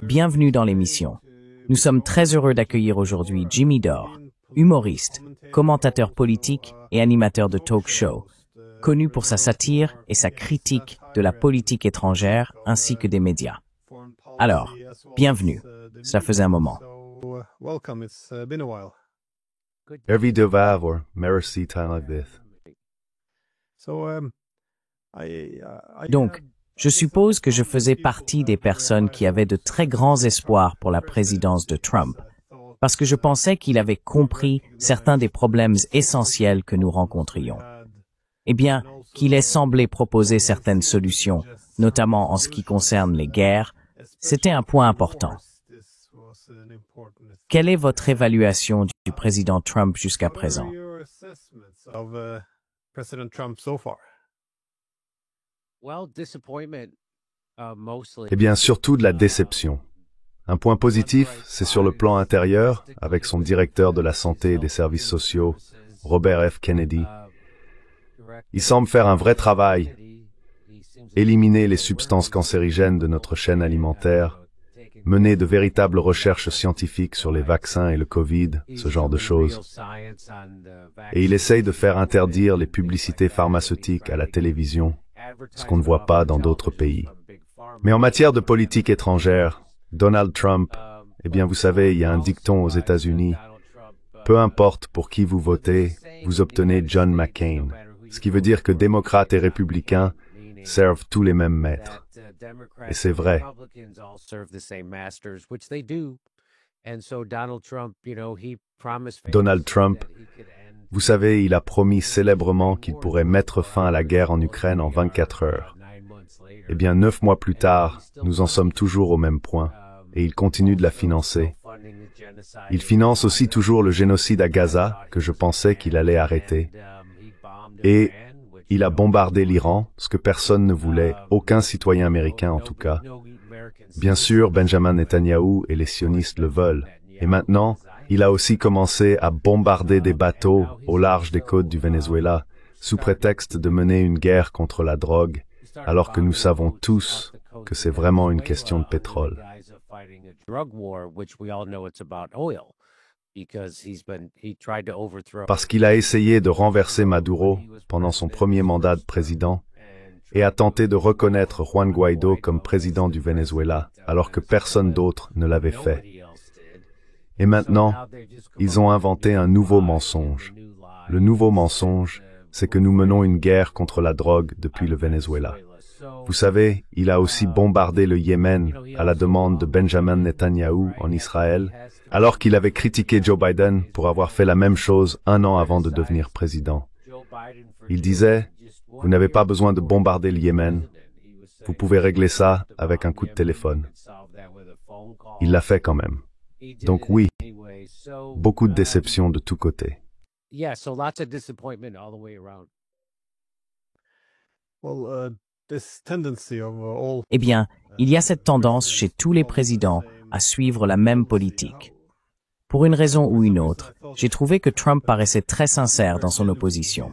Bienvenue dans l'émission. Nous sommes très heureux d'accueillir aujourd'hui Jimmy Dore, humoriste, commentateur politique et animateur de talk show, connu pour sa satire et sa critique de la politique étrangère ainsi que des médias. Alors, bienvenue. Cela faisait un moment. Every devar or merci time like this. Donc, je suppose que je faisais partie des personnes qui avaient de très grands espoirs pour la présidence de Trump, parce que je pensais qu'il avait compris certains des problèmes essentiels que nous rencontrions. Eh bien, qu'il ait semblé proposer certaines solutions, notamment en ce qui concerne les guerres, c'était un point important. Quelle est votre évaluation du président Trump jusqu'à présent? Eh bien, surtout de la déception. Un point positif, c'est sur le plan intérieur, avec son directeur de la santé et des services sociaux, Robert F. Kennedy. Il semble faire un vrai travail, éliminer les substances cancérigènes de notre chaîne alimentaire, mener de véritables recherches scientifiques sur les vaccins et le Covid, ce genre de choses. Et il essaye de faire interdire les publicités pharmaceutiques à la télévision, ce qu'on ne voit pas dans d'autres pays. Mais en matière de politique étrangère, Donald Trump, eh bien vous savez, il y a un dicton aux États-Unis, peu importe pour qui vous votez, vous obtenez John McCain, ce qui veut dire que démocrates et républicains servent tous les mêmes maîtres. Et c'est vrai. Donald Trump, vous savez, il a promis célèbrement qu'il pourrait mettre fin à la guerre en Ukraine en 24 heures. Eh bien, 9 mois plus tard, nous en sommes toujours au même point, et il continue de la financer. Il finance aussi toujours le génocide à Gaza, que je pensais qu'il allait arrêter. Et il a bombardé l'Iran, ce que personne ne voulait, aucun citoyen américain en tout cas. Bien sûr, Benjamin Netanyahou et les sionistes le veulent. Et maintenant, il a aussi commencé à bombarder des bateaux au large des côtes du Venezuela, sous prétexte de mener une guerre contre la drogue, alors que nous savons tous que c'est vraiment une question de pétrole. Parce qu'il a essayé de renverser Maduro pendant son premier mandat de président et a tenté de reconnaître Juan Guaidó comme président du Venezuela, alors que personne d'autre ne l'avait fait. Et maintenant, ils ont inventé un nouveau mensonge. Le nouveau mensonge, c'est que nous menons une guerre contre la drogue depuis le Venezuela. Vous savez, il a aussi bombardé le Yémen à la demande de Benjamin Netanyahou en Israël, alors qu'il avait critiqué Joe Biden pour avoir fait la même chose un an avant de devenir président. Il disait, vous n'avez pas besoin de bombarder le Yémen, vous pouvez régler ça avec un coup de téléphone. Il l'a fait quand même. Donc oui, beaucoup de déceptions de tous côtés. Eh bien, il y a cette tendance chez tous les présidents à suivre la même politique. Pour une raison ou une autre, j'ai trouvé que Trump paraissait très sincère dans son opposition,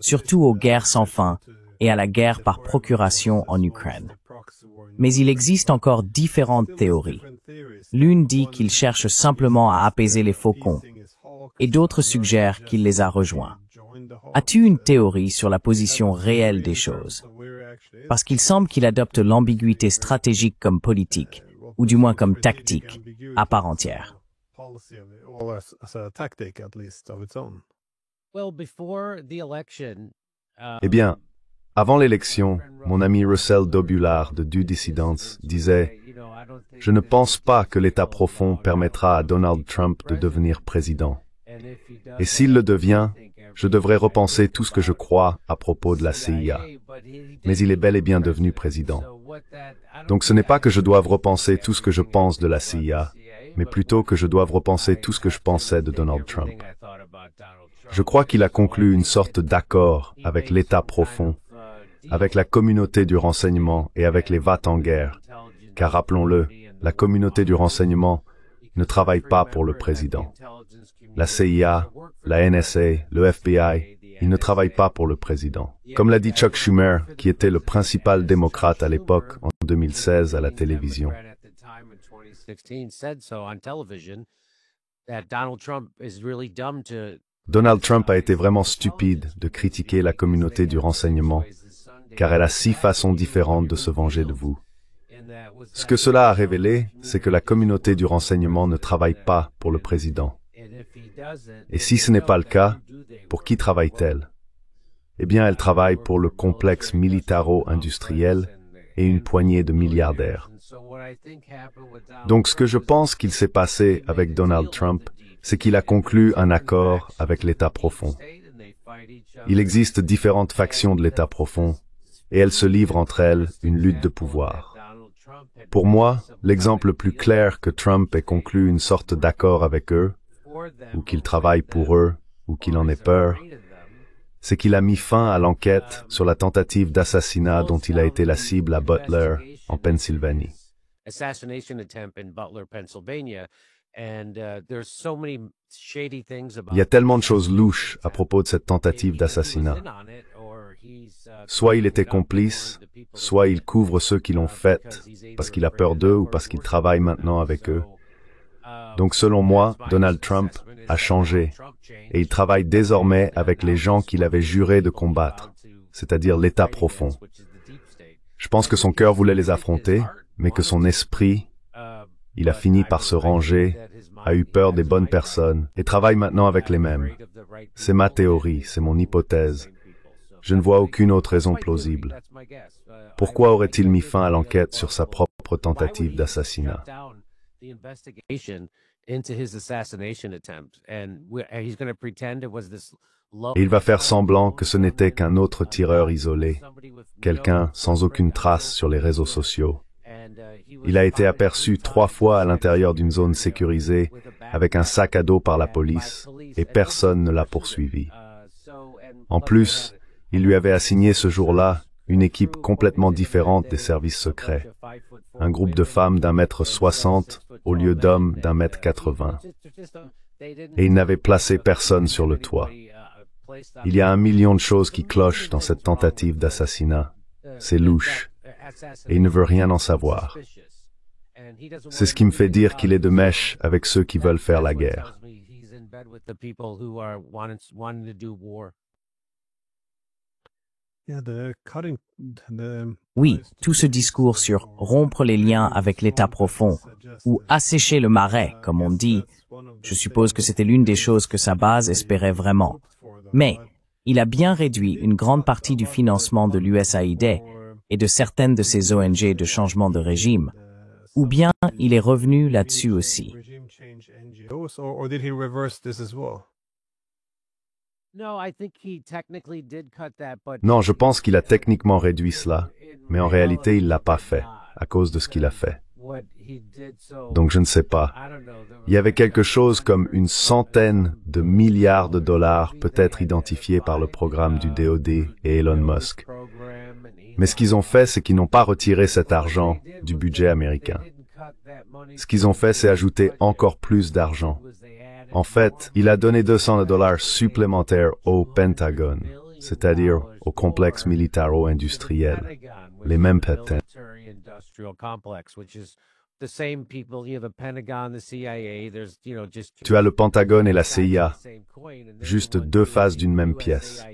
surtout aux guerres sans fin et à la guerre par procuration en Ukraine. Mais il existe encore différentes théories. L'une dit qu'il cherche simplement à apaiser les faucons, et d'autres suggèrent qu'il les a rejoints. As-tu une théorie sur la position réelle des choses? Parce qu'il semble qu'il adopte l'ambiguïté stratégique comme politique, ou du moins comme tactique, à part entière. Eh bien, avant l'élection, mon ami Russell Dobulard de Du Dissidence disait « Je ne pense pas que l'État profond permettra à Donald Trump de devenir président. Et s'il le devient, je devrais repenser tout ce que je crois à propos de la CIA. Mais il est bel et bien devenu président. Donc ce n'est pas que je doive repenser tout ce que je pense de la CIA, mais plutôt que je doive repenser tout ce que je pensais de Donald Trump. Je crois qu'il a conclu une sorte d'accord avec l'État profond, avec la communauté du renseignement et avec les va-t-en-guerre, car rappelons-le, la communauté du renseignement ne travaille pas pour le président. La CIA, la NSA, le FBI Il ne travaille pas pour le président. Comme l'a dit Chuck Schumer, qui était le principal démocrate à l'époque, en 2016, à la télévision. Donald Trump a été vraiment stupide de critiquer la communauté du renseignement, car elle a 6 façons différentes de se venger de vous. Ce que cela a révélé, c'est que la communauté du renseignement ne travaille pas pour le président. Et si ce n'est pas le cas, pour qui travaille-t-elle? Eh bien, elle travaille pour le complexe militaro-industriel et une poignée de milliardaires. Donc, ce que je pense qu'il s'est passé avec Donald Trump, c'est qu'il a conclu un accord avec l'État profond. Il existe différentes factions de l'État profond, et elles se livrent entre elles une lutte de pouvoir. Pour moi, l'exemple le plus clair que Trump ait conclu une sorte d'accord avec eux, ou qu'il travaille pour eux, ou qu'il en ait peur, c'est qu'il a mis fin à l'enquête sur la tentative d'assassinat dont il a été la cible à Butler, en Pennsylvanie. Il y a tellement de choses louches à propos de cette tentative d'assassinat. Soit il était complice, soit il couvre ceux qui l'ont faite, parce qu'il a peur d'eux ou parce qu'il travaille maintenant avec eux. Donc selon moi, Donald Trump a changé, et il travaille désormais avec les gens qu'il avait juré de combattre, c'est-à-dire l'État profond. Je pense que son cœur voulait les affronter, mais que son esprit, il a fini par se ranger, a eu peur des bonnes personnes, et travaille maintenant avec les mêmes. C'est ma théorie, c'est mon hypothèse. Je ne vois aucune autre raison plausible. Pourquoi aurait-il mis fin à l'enquête sur sa propre tentative d'assassinat? Et il va faire semblant que ce n'était qu'un autre tireur isolé, quelqu'un sans aucune trace sur les réseaux sociaux. Il a été aperçu 3 fois à l'intérieur d'une zone sécurisée avec un sac à dos par la police et personne ne l'a poursuivi. En plus, il lui avait assigné ce jour-là une équipe complètement différente des services secrets. Un groupe de femmes d'1,60 m au lieu d'hommes d'1,80 m. Et il n'avait placé personne sur le toit. Il y a 1 million de choses qui clochent dans cette tentative d'assassinat. C'est louche. Et il ne veut rien en savoir. C'est ce qui me fait dire qu'il est de mèche avec ceux qui veulent faire la guerre. Oui, tout ce discours sur rompre les liens avec l'État profond, ou assécher le marais, comme on dit, je suppose que c'était l'une des choses que sa base espérait vraiment. Mais il a bien réduit une grande partie du financement de l'USAID et de certaines de ses ONG de changement de régime, ou bien il est revenu là-dessus aussi. Non, je pense qu'il a techniquement réduit cela, mais en réalité, il l'a pas fait, à cause de ce qu'il a fait. Donc je ne sais pas. Il y avait quelque chose comme 100 milliards de dollars peut-être identifiés par le programme du DoD et Elon Musk. Mais ce qu'ils ont fait, c'est qu'ils n'ont pas retiré cet argent du budget américain. Ce qu'ils ont fait, c'est ajouter encore plus d'argent. En fait, il a donné 200 $ supplémentaires au Pentagone, c'est-à-dire au complexe militaro-industriel, les mêmes patents. Tu as le Pentagone et la CIA, juste 2 faces d'une même pièce.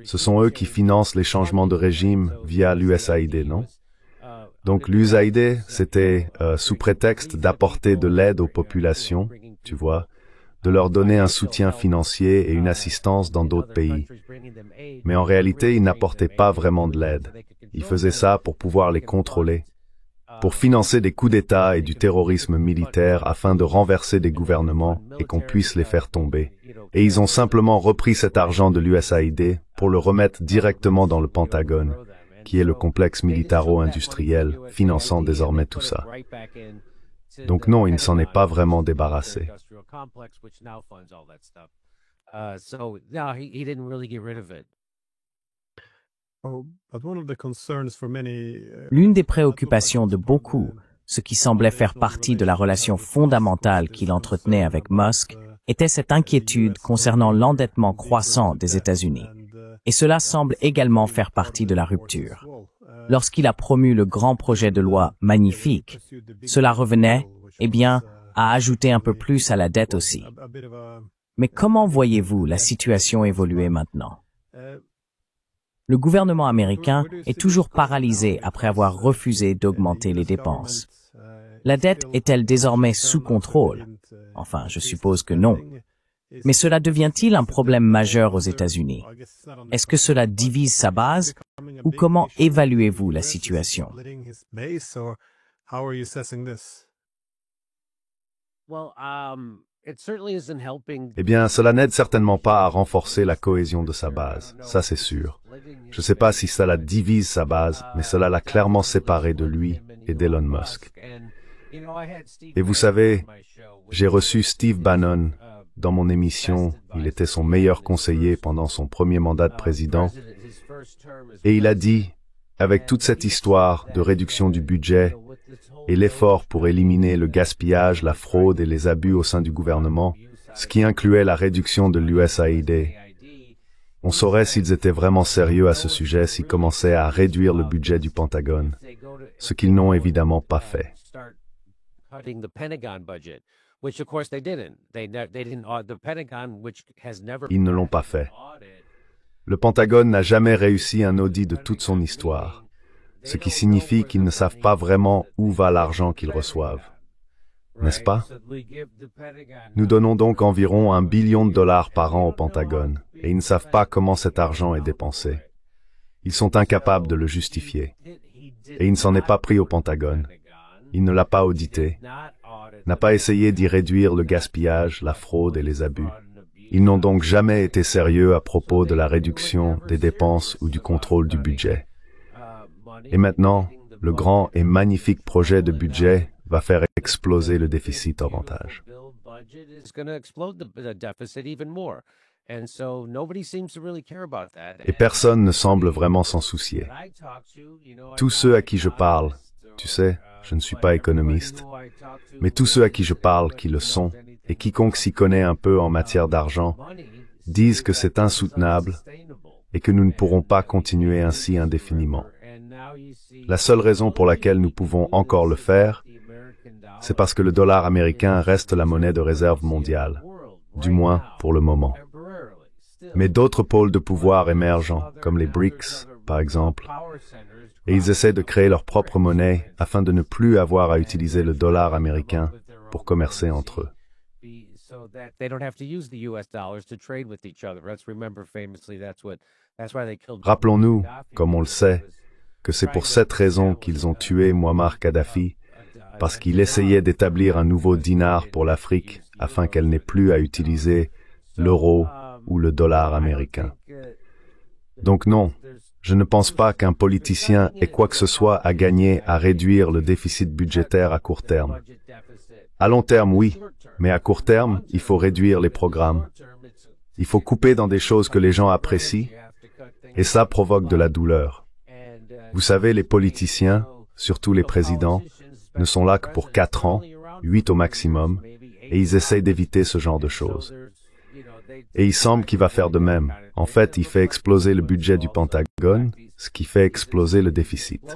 Ce sont eux qui financent les changements de régime via l'USAID, non? Donc l'USAID, c'était sous prétexte d'apporter de l'aide aux populations, tu vois, de leur donner un soutien financier et une assistance dans d'autres pays. Mais en réalité, ils n'apportaient pas vraiment de l'aide. Ils faisaient ça pour pouvoir les contrôler, pour financer des coups d'État et du terrorisme militaire afin de renverser des gouvernements et qu'on puisse les faire tomber. Et ils ont simplement repris cet argent de l'USAID pour le remettre directement dans le Pentagone, qui est le complexe militaro-industriel finançant désormais tout ça. Donc non, il ne s'en est pas vraiment débarrassé. L'une des préoccupations de beaucoup, ce qui semblait faire partie de la relation fondamentale qu'il entretenait avec Musk, était cette inquiétude concernant l'endettement croissant des États-Unis. Et cela semble également faire partie de la rupture. Lorsqu'il a promu le grand projet de loi magnifique, cela revenait, à ajouter un peu plus à la dette aussi. Mais comment voyez-vous la situation évoluer maintenant? Le gouvernement américain est toujours paralysé après avoir refusé d'augmenter les dépenses. La dette est-elle désormais sous contrôle? Enfin, je suppose que non. Mais cela devient-il un problème majeur aux États-Unis? Est-ce que cela divise sa base? Ou comment évaluez-vous la situation? Eh bien, cela n'aide certainement pas à renforcer la cohésion de sa base, ça c'est sûr. Je ne sais pas si cela divise sa base, mais cela l'a clairement séparé de lui et d'Elon Musk. Et vous savez, j'ai reçu Steve Bannon dans mon émission, il était son meilleur conseiller pendant son premier mandat de président, et il a dit, avec toute cette histoire de réduction du budget et l'effort pour éliminer le gaspillage, la fraude et les abus au sein du gouvernement, ce qui incluait la réduction de l'USAID, on saurait s'ils étaient vraiment sérieux à ce sujet s'ils commençaient à réduire le budget du Pentagone, ce qu'ils n'ont évidemment pas fait. Ils ne l'ont pas fait. Le Pentagone n'a jamais réussi un audit de toute son histoire, ce qui signifie qu'ils ne savent pas vraiment où va l'argent qu'ils reçoivent. N'est-ce pas? Nous donnons donc environ $1 billion par an au Pentagone, et ils ne savent pas comment cet argent est dépensé. Ils sont incapables de le justifier. Et il ne s'en est pas pris au Pentagone. Il ne l'a pas audité, n'a pas essayé d'y réduire le gaspillage, la fraude et les abus. Ils n'ont donc jamais été sérieux à propos de la réduction des dépenses ou du contrôle du budget. Et maintenant, le grand et magnifique projet de budget va faire exploser le déficit davantage. Et personne ne semble vraiment s'en soucier. Tous ceux à qui je parle, tu sais, je ne suis pas économiste, mais tous ceux à qui je parle qui le sont, et quiconque s'y connaît un peu en matière d'argent, disent que c'est insoutenable et que nous ne pourrons pas continuer ainsi indéfiniment. La seule raison pour laquelle nous pouvons encore le faire, c'est parce que le dollar américain reste la monnaie de réserve mondiale, du moins pour le moment. Mais d'autres pôles de pouvoir émergent, comme les BRICS, par exemple, et ils essaient de créer leur propre monnaie afin de ne plus avoir à utiliser le dollar américain pour commercer entre eux. Rappelons-nous, comme on le sait, que c'est pour cette raison qu'ils ont tué Muammar Kadhafi, parce qu'il essayait d'établir un nouveau dinar pour l'Afrique afin qu'elle n'ait plus à utiliser l'euro ou le dollar américain. Donc non, je ne pense pas qu'un politicien ait quoi que ce soit à gagner à réduire le déficit budgétaire à court terme. À long terme, oui, mais à court terme, il faut réduire les programmes. Il faut couper dans des choses que les gens apprécient, et ça provoque de la douleur. Vous savez, les politiciens, surtout les présidents, ne sont là que pour 4 ans, 8 au maximum, et ils essayent d'éviter ce genre de choses. Et il semble qu'il va faire de même. En fait, il fait exploser le budget du Pentagone, ce qui fait exploser le déficit.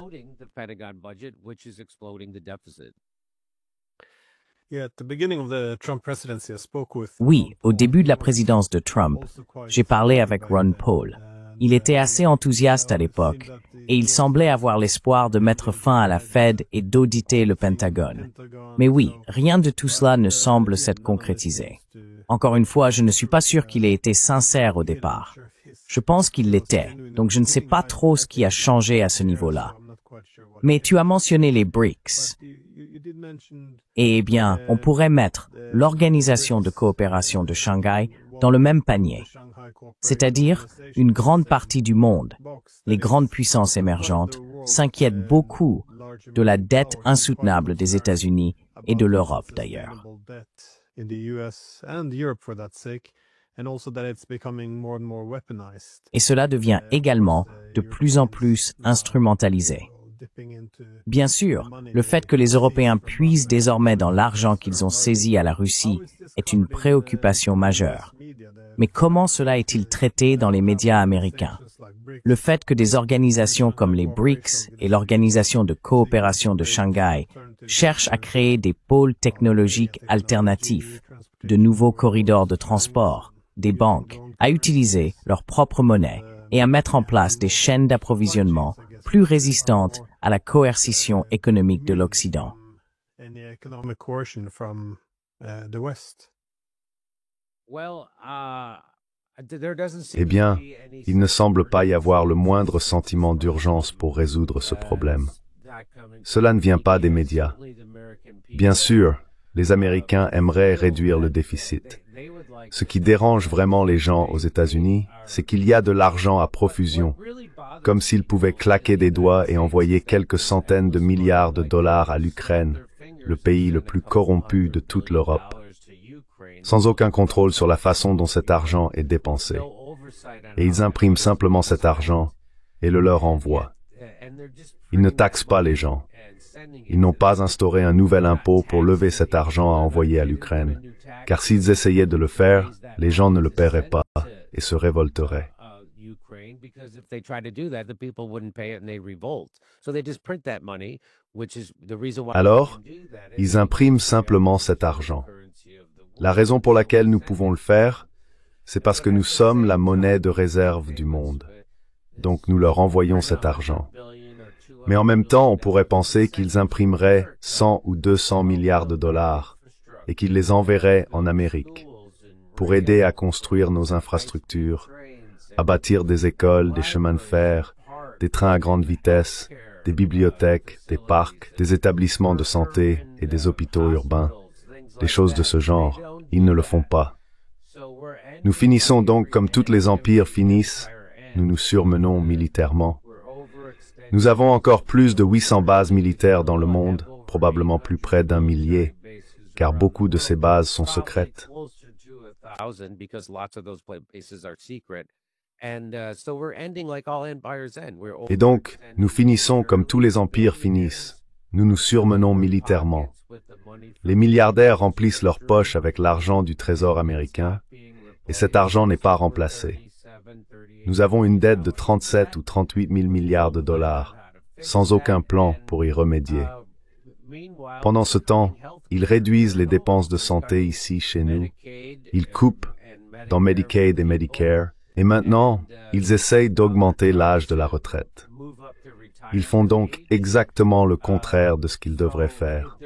Oui, au début de la présidence de Trump, j'ai parlé avec Ron Paul. Il était assez enthousiaste à l'époque, et il semblait avoir l'espoir de mettre fin à la Fed et d'auditer le Pentagone. Mais oui, rien de tout cela ne semble s'être concrétisé. Encore une fois, je ne suis pas sûr qu'il ait été sincère au départ. Je pense qu'il l'était, donc je ne sais pas trop ce qui a changé à ce niveau-là. Mais tu as mentionné les BRICS. Et on pourrait mettre l'Organisation de coopération de Shanghai dans le même panier. C'est-à-dire, une grande partie du monde, les grandes puissances émergentes, s'inquiètent beaucoup de la dette insoutenable des États-Unis et de l'Europe d'ailleurs. Et cela devient également de plus en plus instrumentalisé. Bien sûr, le fait que les Européens puisent désormais dans l'argent qu'ils ont saisi à la Russie est une préoccupation majeure. Mais comment cela est-il traité dans les médias américains? Le fait que des organisations comme les BRICS et l'Organisation de coopération de Shanghai cherchent à créer des pôles technologiques alternatifs, de nouveaux corridors de transport, des banques, à utiliser leur propre monnaie et à mettre en place des chaînes d'approvisionnement plus résistantes à la coercition économique de l'Occident. Eh bien, il ne semble pas y avoir le moindre sentiment d'urgence pour résoudre ce problème. Cela ne vient pas des médias. Bien sûr, les Américains aimeraient réduire le déficit. Ce qui dérange vraiment les gens aux États-Unis, c'est qu'il y a de l'argent à profusion, comme s'ils pouvaient claquer des doigts et envoyer quelques centaines de milliards de dollars à l'Ukraine, le pays le plus corrompu de toute l'Europe, sans aucun contrôle sur la façon dont cet argent est dépensé. Et ils impriment simplement cet argent et le leur envoient. Ils ne taxent pas les gens. Ils n'ont pas instauré un nouvel impôt pour lever cet argent à envoyer à l'Ukraine, car s'ils essayaient de le faire, les gens ne le paieraient pas et se révolteraient. Alors, ils impriment simplement cet argent. La raison pour laquelle nous pouvons le faire, c'est parce que nous sommes la monnaie de réserve du monde. Donc nous leur envoyons cet argent. Mais en même temps, on pourrait penser qu'ils imprimeraient 100 ou 200 milliards de dollars et qu'ils les enverraient en Amérique pour aider à construire nos infrastructures, à bâtir des écoles, des chemins de fer, des trains à grande vitesse, des bibliothèques, des parcs, des établissements de santé et des hôpitaux urbains. Des choses de ce genre, ils ne le font pas. Nous finissons donc comme tous les empires finissent, nous nous surmenons militairement. Nous avons encore plus de 800 bases militaires dans le monde, probablement plus près d'1 millier, car beaucoup de ces bases sont secrètes. Et donc, nous finissons comme tous les empires finissent, nous nous surmenons militairement. Les milliardaires remplissent leurs poches avec l'argent du Trésor américain, et cet argent n'est pas remplacé. Nous avons une dette de 37 ou 38 000 milliards de dollars, sans aucun plan pour y remédier. Pendant ce temps, ils réduisent les dépenses de santé ici chez nous, ils coupent dans Medicaid et Medicare, et maintenant, ils essayent d'augmenter l'âge de la retraite. Ils font donc exactement le contraire de ce qu'ils devraient faire.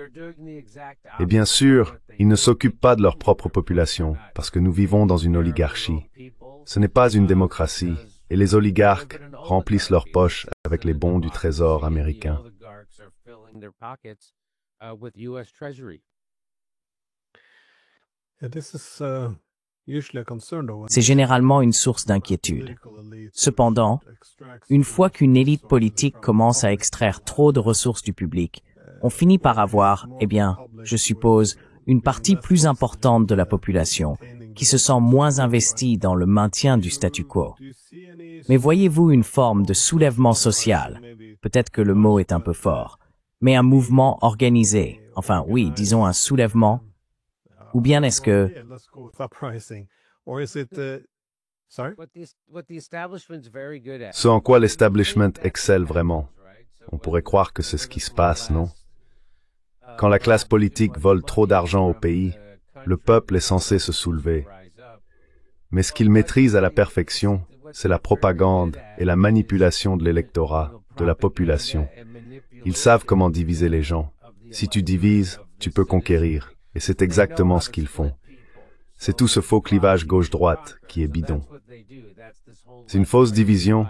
Et bien sûr, ils ne s'occupent pas de leur propre population, parce que nous vivons dans une oligarchie. Ce n'est pas une démocratie, et les oligarques remplissent leurs poches avec les bons du Trésor américain. C'est généralement une source d'inquiétude. Cependant, une fois qu'une élite politique commence à extraire trop de ressources du public, on finit par avoir, je suppose, une partie plus importante de la population qui se sent moins investie dans le maintien du statu quo. Mais voyez-vous une forme de soulèvement social, peut-être que le mot est un peu fort, mais un mouvement organisé, disons un soulèvement, ou bien est-ce que... Ce en quoi l'establishment excelle vraiment. On pourrait croire que c'est ce qui se passe, non? Quand la classe politique vole trop d'argent au pays, le peuple est censé se soulever. Mais ce qu'ils maîtrisent à la perfection, c'est la propagande et la manipulation de l'électorat, de la population. Ils savent comment diviser les gens. Si tu divises, tu peux conquérir. Et c'est exactement ce qu'ils font. C'est tout ce faux clivage gauche-droite qui est bidon. C'est une fausse division,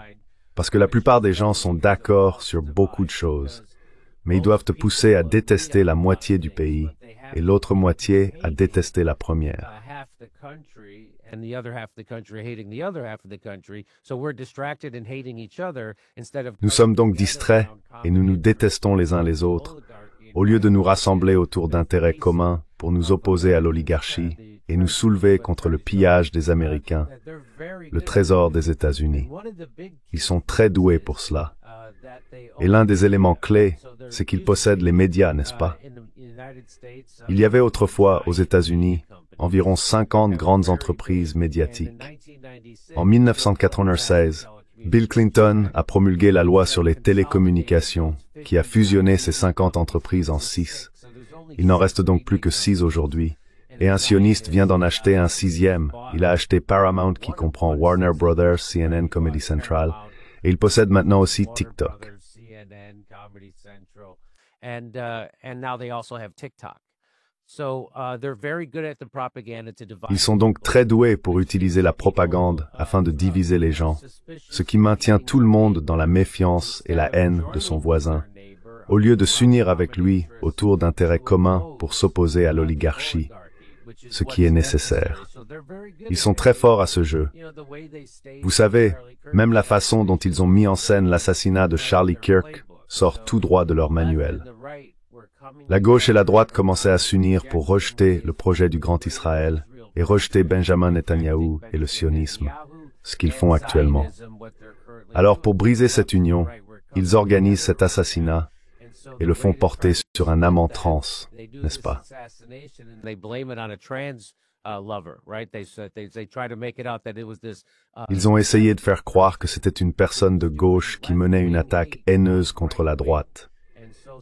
parce que la plupart des gens sont d'accord sur beaucoup de choses. Mais ils doivent te pousser à détester la moitié du pays, et l'autre moitié à détester la première. Nous sommes donc distraits, et nous nous détestons les uns les autres, au lieu de nous rassembler autour d'intérêts communs pour nous opposer à l'oligarchie et nous soulever contre le pillage des Américains, le trésor des États-Unis. Ils sont très doués pour cela. Et l'un des éléments clés, c'est qu'ils possèdent les médias, n'est-ce pas? Il y avait autrefois, aux États-Unis, environ 50 grandes entreprises médiatiques. En 1996, Bill Clinton a promulgué la loi sur les télécommunications, qui a fusionné ces 50 entreprises en 6. Il n'en reste donc plus que 6 aujourd'hui. Et un sioniste vient d'en acheter un 6e. Il a acheté Paramount, qui comprend Warner Brothers, CNN, Comedy Central. Et il possède maintenant aussi TikTok. Ils sont donc très doués pour utiliser la propagande afin de diviser les gens, ce qui maintient tout le monde dans la méfiance et la haine de son voisin, au lieu de s'unir avec lui autour d'intérêts communs pour s'opposer à l'oligarchie, ce qui est nécessaire. Ils sont très forts à ce jeu. Vous savez, même la façon dont ils ont mis en scène l'assassinat de Charlie Kirk sort tout droit de leur manuel. La gauche et la droite commençaient à s'unir pour rejeter le projet du Grand Israël et rejeter Benjamin Netanyahou et le sionisme, ce qu'ils font actuellement. Alors pour briser cette union, ils organisent cet assassinat et le font porter sur un amant trans, n'est-ce pas? Ils ont essayé de faire croire que c'était une personne de gauche qui menait une attaque haineuse contre la droite.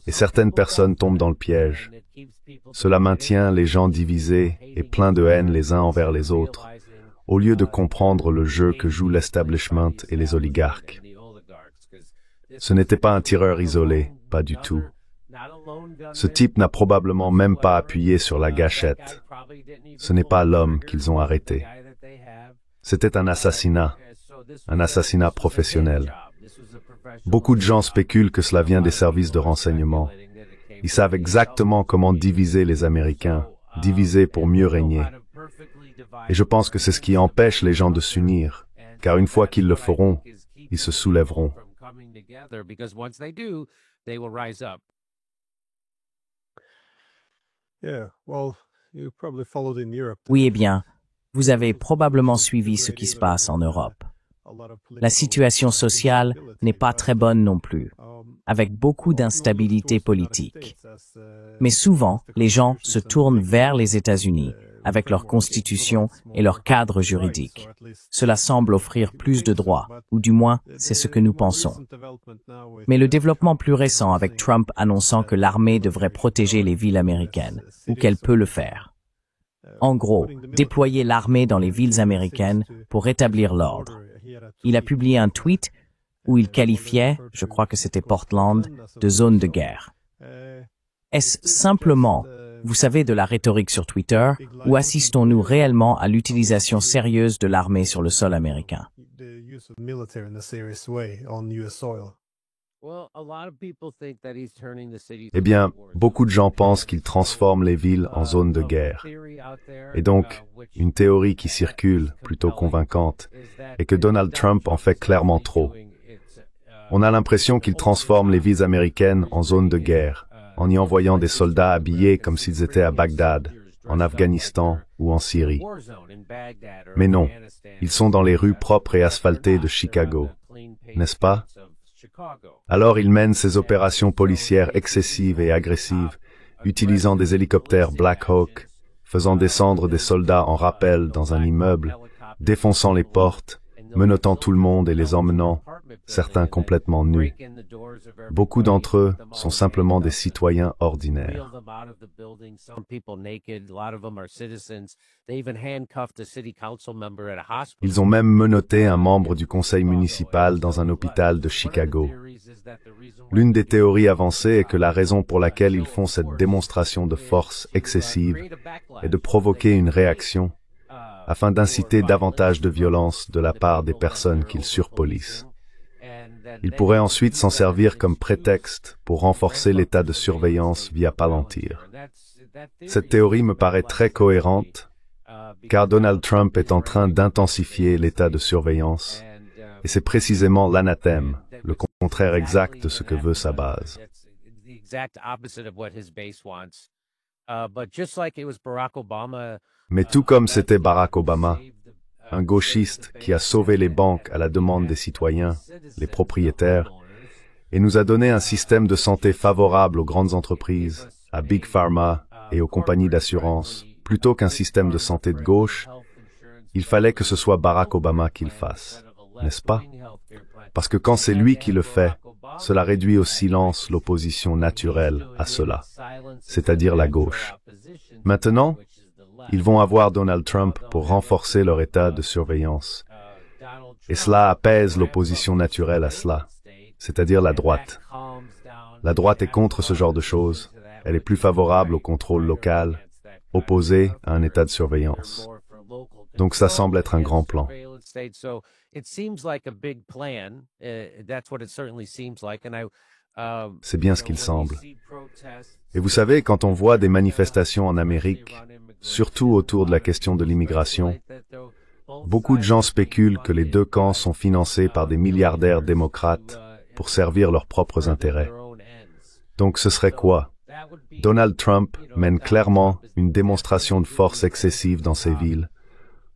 Et certaines personnes tombent dans le piège. Cela maintient les gens divisés et pleins de haine les uns envers les autres, au lieu de comprendre le jeu que joue l'establishment et les oligarques. Ce n'était pas un tireur isolé, pas du tout. Ce type n'a probablement même pas appuyé sur la gâchette. Ce n'est pas l'homme qu'ils ont arrêté. C'était un assassinat professionnel. Beaucoup de gens spéculent que cela vient des services de renseignement. Ils savent exactement comment diviser les Américains, diviser pour mieux régner. Et je pense que c'est ce qui empêche les gens de s'unir, car une fois qu'ils le feront, ils se soulèveront. Oui, eh bien, vous avez probablement suivi ce qui se passe en Europe. La situation sociale n'est pas très bonne non plus, avec beaucoup d'instabilité politique. Mais souvent, les gens se tournent vers les États-Unis, avec leur constitution et leur cadre juridique. Cela semble offrir plus de droits, ou du moins, c'est ce que nous pensons. Mais le développement plus récent avec Trump annonçant que l'armée devrait protéger les villes américaines, ou qu'elle peut le faire. En gros, déployer l'armée dans les villes américaines pour rétablir l'ordre. Il a publié un tweet où il qualifiait, je crois que c'était Portland, de zone de guerre. Est-ce simplement, vous savez, de la rhétorique sur Twitter, ou assistons-nous réellement à l'utilisation sérieuse de l'armée sur le sol américain? Eh bien, beaucoup de gens pensent qu'il transforme les villes en zones de guerre. Et donc, une théorie qui circule, plutôt convaincante, est que Donald Trump en fait clairement trop. On a l'impression qu'il transforme les villes américaines en zones de guerre, en y envoyant des soldats habillés comme s'ils étaient à Bagdad, en Afghanistan ou en Syrie. Mais non, ils sont dans les rues propres et asphaltées de Chicago, n'est-ce pas? Alors il mène ces opérations policières excessives et agressives, utilisant des hélicoptères Black Hawk, faisant descendre des soldats en rappel dans un immeuble, défonçant les portes, menottant tout le monde et les emmenant, certains complètement nus. Beaucoup d'entre eux sont simplement des citoyens ordinaires. Ils ont même menotté un membre du conseil municipal dans un hôpital de Chicago. L'une des théories avancées est que la raison pour laquelle ils font cette démonstration de force excessive est de provoquer une réaction afin d'inciter davantage de violence de la part des personnes qu'ils surpolissent. Ils pourraient ensuite s'en servir comme prétexte pour renforcer l'état de surveillance via Palantir. Cette théorie me paraît très cohérente, car Donald Trump est en train d'intensifier l'état de surveillance, et c'est précisément l'anathème, le contraire exact de ce que veut sa base. Mais tout comme c'était Barack Obama, un gauchiste qui a sauvé les banques à la demande des citoyens, les propriétaires, et nous a donné un système de santé favorable aux grandes entreprises, à Big Pharma et aux compagnies d'assurance, plutôt qu'un système de santé de gauche, il fallait que ce soit Barack Obama qui le fasse, n'est-ce pas? Parce que quand c'est lui qui le fait, cela réduit au silence l'opposition naturelle à cela, c'est-à-dire la gauche. Maintenant, ils vont avoir Donald Trump pour renforcer leur état de surveillance. Et cela apaise l'opposition naturelle à cela, c'est-à-dire la droite. La droite est contre ce genre de choses. Elle est plus favorable au contrôle local, opposée à un état de surveillance. Donc ça semble être un grand plan. C'est bien ce qu'il semble. Et vous savez, quand on voit des manifestations en Amérique, surtout autour de la question de l'immigration, beaucoup de gens spéculent que les deux camps sont financés par des milliardaires démocrates pour servir leurs propres intérêts. Donc ce serait quoi? Donald Trump mène clairement une démonstration de force excessive dans ces villes,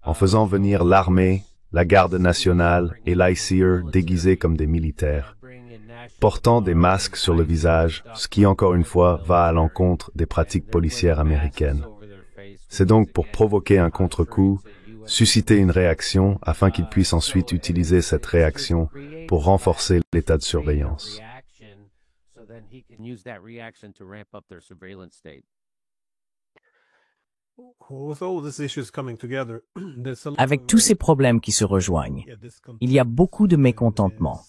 en faisant venir l'armée, la garde nationale et l'ICE déguisés comme des militaires, portant des masques sur le visage, ce qui encore une fois va à l'encontre des pratiques policières américaines. C'est donc pour provoquer un contre-coup, susciter une réaction afin qu'ils puissent ensuite utiliser cette réaction pour renforcer l'état de surveillance. Avec tous ces problèmes qui se rejoignent, il y a beaucoup de mécontentement,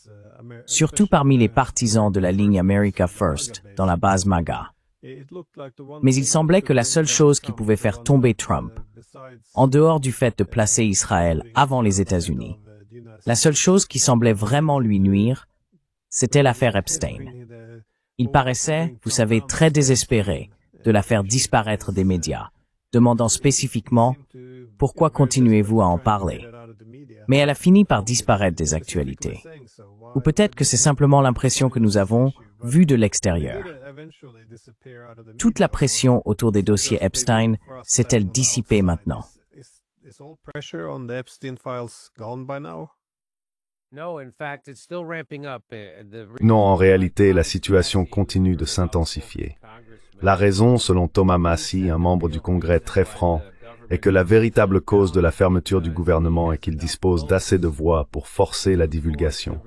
surtout parmi les partisans de la ligne America First dans la base MAGA. Mais il semblait que la seule chose qui pouvait faire tomber Trump, en dehors du fait de placer Israël avant les États-Unis, la seule chose qui semblait vraiment lui nuire, c'était l'affaire Epstein. Il paraissait, vous savez, très désespéré de la faire disparaître des médias, demandant spécifiquement « Pourquoi continuez-vous à en parler ?» Mais elle a fini par disparaître des actualités. Ou peut-être que c'est simplement l'impression que nous avons vue de l'extérieur. Toute la pression autour des dossiers Epstein s'est-elle dissipée maintenant? Non, en réalité, la situation continue de s'intensifier. La raison, selon Thomas Massie, un membre du Congrès très franc, est que la véritable cause de la fermeture du gouvernement est qu'il dispose d'assez de voix pour forcer la divulgation.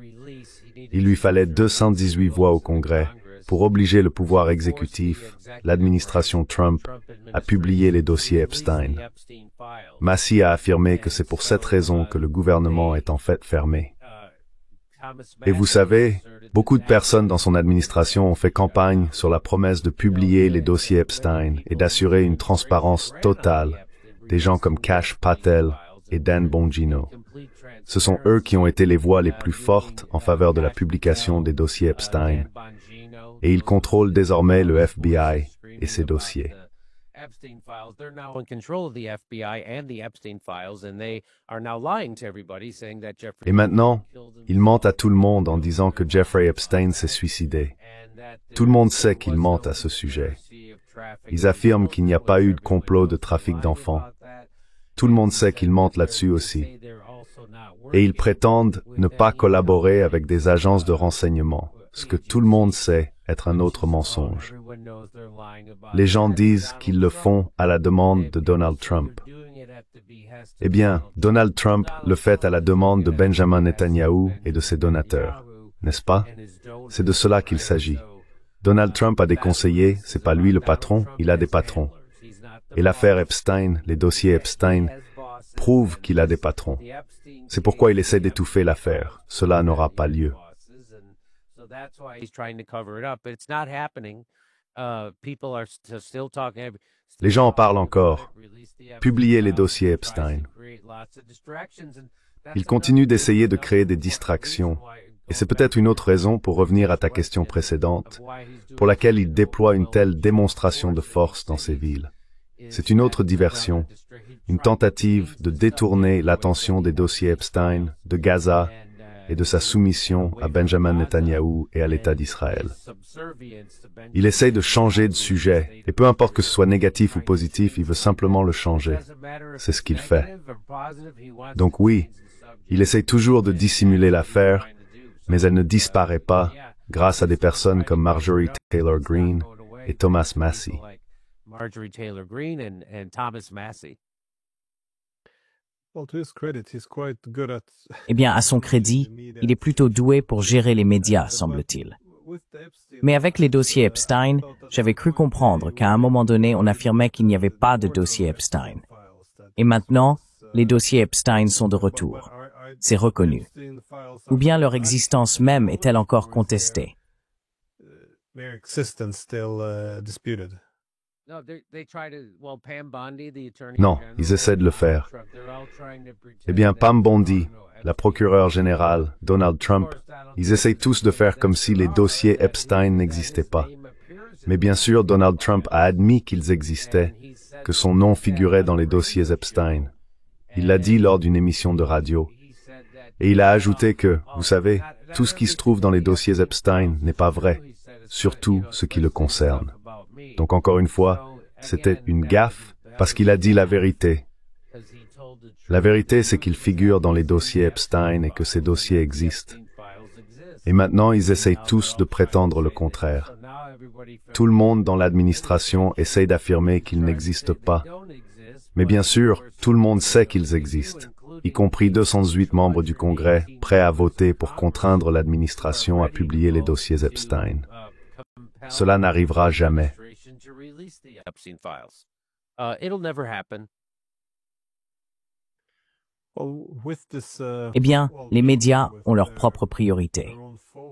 Il lui fallait 218 voix au Congrès pour obliger le pouvoir exécutif, l'administration Trump, à publier les dossiers Epstein. Massie a affirmé que c'est pour cette raison que le gouvernement est en fait fermé. Et vous savez, beaucoup de personnes dans son administration ont fait campagne sur la promesse de publier les dossiers Epstein et d'assurer une transparence totale, des gens comme Kash Patel et Dan Bongino. Ce sont eux qui ont été les voix les plus fortes en faveur de la publication des dossiers Epstein, et ils contrôlent désormais le FBI et ses dossiers. Et maintenant, ils mentent à tout le monde en disant que Jeffrey Epstein s'est suicidé. Tout le monde sait qu'ils mentent à ce sujet. Ils affirment qu'il n'y a pas eu de complot de trafic d'enfants. Tout le monde sait qu'ils mentent là-dessus aussi. Et ils prétendent ne pas collaborer avec des agences de renseignement, ce que tout le monde sait être un autre mensonge. Les gens disent qu'ils le font à la demande de Donald Trump. Eh bien, Donald Trump le fait à la demande de Benjamin Netanyahou et de ses donateurs, n'est-ce pas? C'est de cela qu'il s'agit. Donald Trump a des conseillers, c'est pas lui le patron, il a des patrons. Et l'affaire Epstein, les dossiers Epstein, prouvent qu'il a des patrons. C'est pourquoi il essaie d'étouffer l'affaire. Cela n'aura pas lieu. Les gens en parlent encore. Publiez les dossiers Epstein. Ils continuent d'essayer de créer des distractions. Et c'est peut-être une autre raison, pour revenir à ta question précédente, pour laquelle il déploie une telle démonstration de force dans ces villes. C'est une autre diversion, une tentative de détourner l'attention des dossiers Epstein, de Gaza et de sa soumission à Benjamin Netanyahou et à l'État d'Israël. Il essaye de changer de sujet, et peu importe que ce soit négatif ou positif, il veut simplement le changer. C'est ce qu'il fait. Donc oui, il essaye toujours de dissimuler l'affaire, mais elle ne disparaît pas grâce à des personnes comme Marjorie Taylor Greene et Thomas Massie. Marjorie Taylor Greene and Thomas Massie. Eh bien, à son crédit, il est plutôt doué pour gérer les médias, semble-t-il. Mais avec les dossiers Epstein, j'avais cru comprendre qu'à un moment donné, on affirmait qu'il n'y avait pas de dossier Epstein. Et maintenant, les dossiers Epstein sont de retour. C'est reconnu. Ou bien leur existence même est-elle encore contestée? Non, ils essaient de le faire. Eh bien, Pam Bondi, la procureure générale, Donald Trump, ils essayent tous de faire comme si les dossiers Epstein n'existaient pas. Mais bien sûr, Donald Trump a admis qu'ils existaient, que son nom figurait dans les dossiers Epstein. Il l'a dit lors d'une émission de radio. Et il a ajouté que, vous savez, tout ce qui se trouve dans les dossiers Epstein n'est pas vrai, surtout ce qui le concerne. Donc encore une fois, c'était une gaffe parce qu'il a dit la vérité. La vérité, c'est qu'il figure dans les dossiers Epstein et que ces dossiers existent. Et maintenant, ils essayent tous de prétendre le contraire. Tout le monde dans l'administration essaye d'affirmer qu'ils n'existent pas. Mais bien sûr, tout le monde sait qu'ils existent, y compris 208 membres du Congrès prêts à voter pour contraindre l'administration à publier les dossiers Epstein. Cela n'arrivera jamais. Eh bien, les médias ont leurs propres priorités.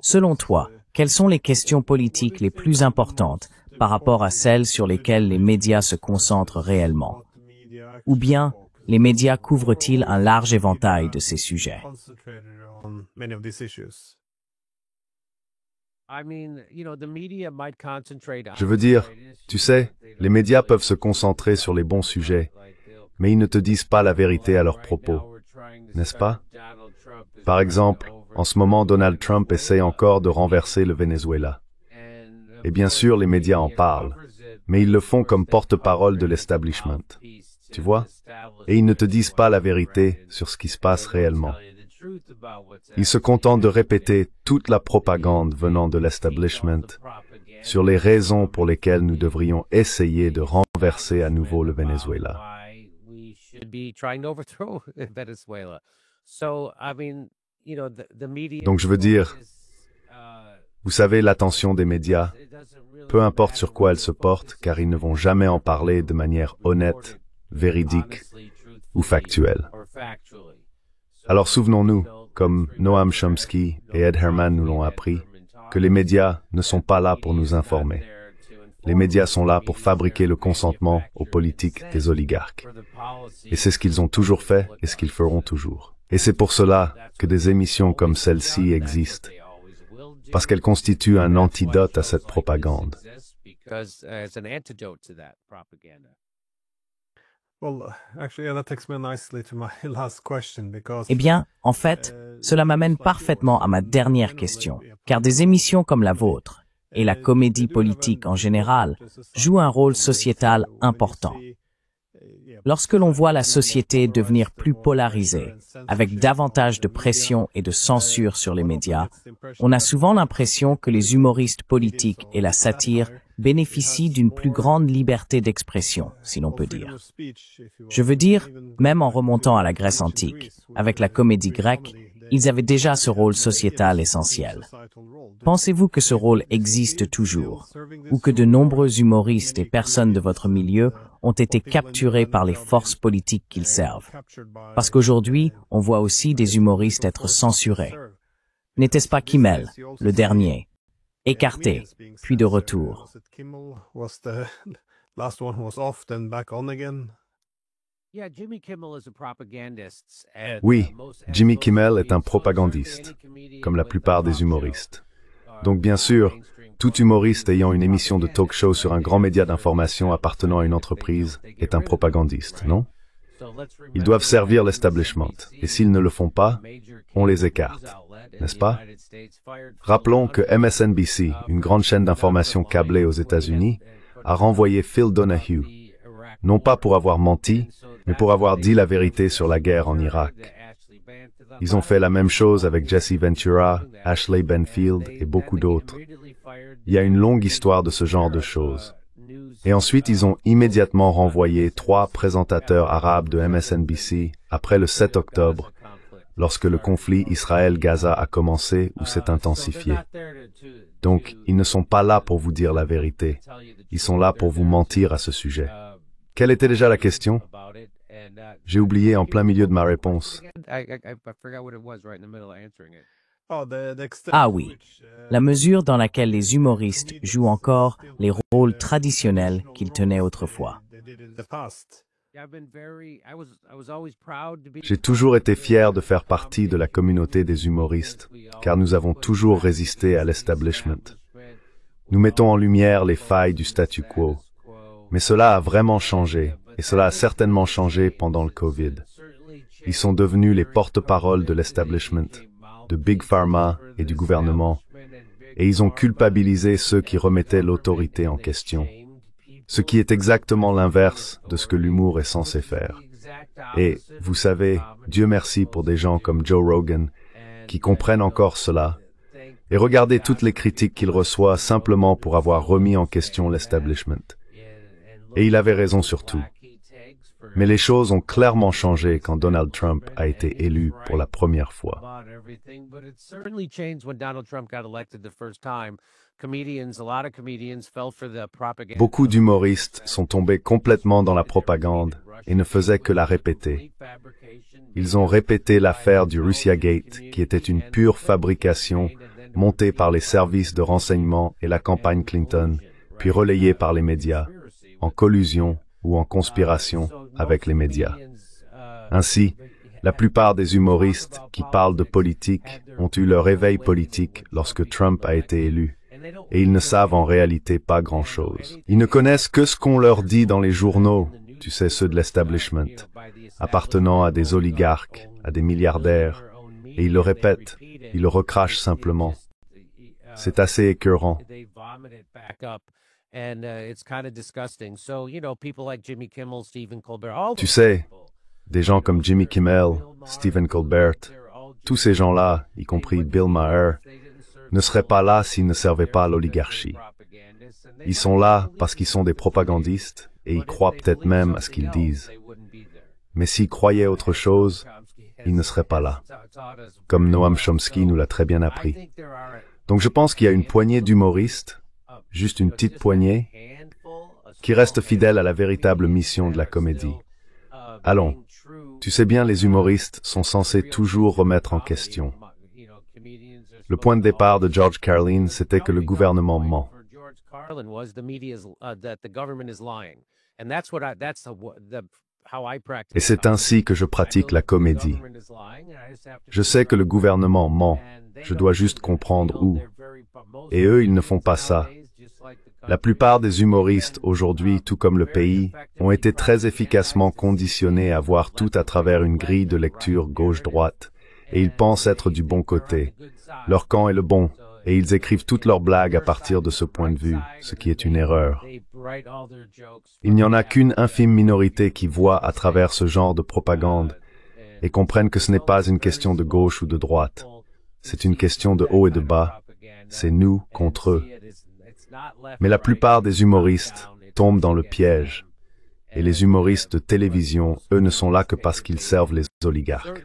Selon toi, quelles sont les questions politiques les plus importantes par rapport à celles sur lesquelles les médias se concentrent réellement? Ou bien, les médias couvrent-ils un large éventail de ces sujets? Je veux dire, tu sais, les médias peuvent se concentrer sur les bons sujets, mais ils ne te disent pas la vérité à leurs propos, n'est-ce pas? Par exemple, en ce moment, Donald Trump essaie encore de renverser le Venezuela. Et bien sûr, les médias en parlent, mais ils le font comme porte-parole de l'establishment. Tu vois? Et ils ne te disent pas la vérité sur ce qui se passe réellement. Ils se contentent de répéter toute la propagande venant de l'establishment sur les raisons pour lesquelles nous devrions essayer de renverser à nouveau le Venezuela. Donc je veux dire, vous savez, l'attention des médias, peu importe sur quoi elle se porte, car ils ne vont jamais en parler de manière honnête, véridique ou factuelle. Alors souvenons-nous, comme Noam Chomsky et Ed Herman nous l'ont appris, que les médias ne sont pas là pour nous informer. Les médias sont là pour fabriquer le consentement aux politiques des oligarques. Et c'est ce qu'ils ont toujours fait et ce qu'ils feront toujours. Et c'est pour cela que des émissions comme celle-ci existent, parce qu'elles constituent un antidote à cette propagande. Eh bien, en fait, cela m'amène parfaitement à ma dernière question, car des émissions comme la vôtre, et la comédie politique en général, jouent un rôle sociétal important. Lorsque l'on voit la société devenir plus polarisée, avec davantage de pression et de censure sur les médias, on a souvent l'impression que les humoristes politiques et la satire bénéficient d'une plus grande liberté d'expression, si l'on peut dire. Je veux dire, même en remontant à la Grèce antique, avec la comédie grecque, ils avaient déjà ce rôle sociétal essentiel. Pensez-vous que ce rôle existe toujours, ou que de nombreux humoristes et personnes de votre milieu ont été capturés par les forces politiques qu'ils servent? Parce qu'aujourd'hui, on voit aussi des humoristes être censurés. N'était-ce pas Kimmel, le dernier, écarté, puis de retour? Oui, Jimmy Kimmel est un propagandiste, comme la plupart des humoristes. Donc bien sûr, tout humoriste ayant une émission de talk show sur un grand média d'information appartenant à une entreprise est un propagandiste, non? Ils doivent servir l'establishment, et s'ils ne le font pas, on les écarte, n'est-ce pas? Rappelons que MSNBC, une grande chaîne d'information câblée aux États-Unis, a renvoyé Phil Donahue, non pas pour avoir menti, mais pour avoir dit la vérité sur la guerre en Irak. Ils ont fait la même chose avec Jesse Ventura, Ashley Benfield et beaucoup d'autres. Il y a une longue histoire de ce genre de choses. Et ensuite, ils ont immédiatement renvoyé 3 présentateurs arabes de MSNBC après le 7 octobre, lorsque le conflit Israël-Gaza a commencé ou s'est intensifié. Donc, ils ne sont pas là pour vous dire la vérité. Ils sont là pour vous mentir à ce sujet. Quelle était déjà la question? J'ai oublié en plein milieu de ma réponse. Ah oui, la mesure dans laquelle les humoristes jouent encore les rôles traditionnels qu'ils tenaient autrefois. J'ai toujours été fier de faire partie de la communauté des humoristes, car nous avons toujours résisté à l'establishment. Nous mettons en lumière les failles du statu quo. Mais cela a vraiment changé, et cela a certainement changé pendant le COVID. Ils sont devenus les porte-paroles de l'establishment, de Big Pharma et du gouvernement, et ils ont culpabilisé ceux qui remettaient l'autorité en question. Ce qui est exactement l'inverse de ce que l'humour est censé faire. Et, vous savez, Dieu merci pour des gens comme Joe Rogan, qui comprennent encore cela, et regardez toutes les critiques qu'il reçoit simplement pour avoir remis en question l'establishment. Et il avait raison sur tout. Mais les choses ont clairement changé quand Donald Trump a été élu pour la première fois. Beaucoup d'humoristes sont tombés complètement dans la propagande et ne faisaient que la répéter. Ils ont répété l'affaire du Russiagate, qui était une pure fabrication montée par les services de renseignement et la campagne Clinton, puis relayée par les médias, en collusion ou en conspiration avec les médias. Ainsi, la plupart des humoristes qui parlent de politique ont eu leur éveil politique lorsque Trump a été élu, et ils ne savent en réalité pas grand-chose. Ils ne connaissent que ce qu'on leur dit dans les journaux, tu sais, ceux de l'establishment, appartenant à des oligarques, à des milliardaires, et ils le répètent, ils le recrachent simplement. C'est assez écœurant. Tu sais, des gens comme Jimmy Kimmel, Stephen Colbert, tous ces gens-là, y compris Bill Maher, ne seraient pas là s'ils ne servaient pas à l'oligarchie. Ils sont là parce qu'ils sont des propagandistes et ils croient peut-être même à ce qu'ils disent. Mais s'ils croyaient autre chose, ils ne seraient pas là. Comme Noam Chomsky nous l'a très bien appris. Donc je pense qu'il y a une poignée d'humoristes, juste une petite poignée, qui restent fidèles à la véritable mission de la comédie. Allons, tu sais bien, les humoristes sont censés toujours remettre en question. Le point de départ de George Carlin, c'était que le gouvernement ment. Et c'est ainsi que je pratique la comédie. Je sais que le gouvernement ment, je dois juste comprendre où. Et eux, ils ne font pas ça. La plupart des humoristes aujourd'hui, tout comme le pays, ont été très efficacement conditionnés à voir tout à travers une grille de lecture gauche-droite, et ils pensent être du bon côté. Leur camp est le bon, et ils écrivent toutes leurs blagues à partir de ce point de vue, ce qui est une erreur. Il n'y en a qu'une infime minorité qui voit à travers ce genre de propagande, et comprennent que ce n'est pas une question de gauche ou de droite. C'est une question de haut et de bas. C'est nous contre eux. Mais la plupart des humoristes tombent dans le piège. Et les humoristes de télévision, eux, ne sont là que parce qu'ils servent les oligarques.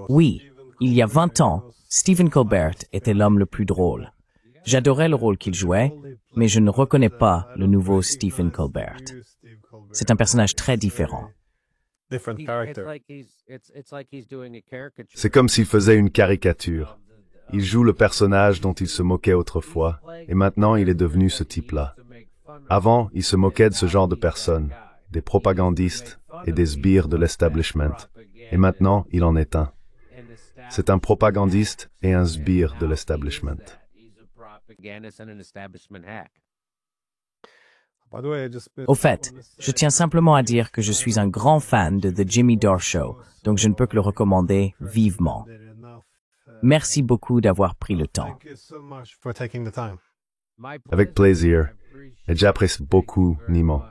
Oui, il y a 20 ans, Stephen Colbert était l'homme le plus drôle. J'adorais le rôle qu'il jouait, mais je ne reconnais pas le nouveau Stephen Colbert. C'est un personnage très différent. C'est comme s'il faisait une caricature. Il joue le personnage dont il se moquait autrefois, et maintenant il est devenu ce type-là. Avant, il se moquait de ce genre de personnes, des propagandistes et des sbires de l'establishment, et maintenant il en est un. C'est un propagandiste et un sbire de l'establishment. Au fait, je tiens simplement à dire que je suis un grand fan de The Jimmy Dore Show, donc je ne peux que le recommander vivement. Merci beaucoup d'avoir pris le temps. Avec plaisir. Et j'apprécie beaucoup, Nimo.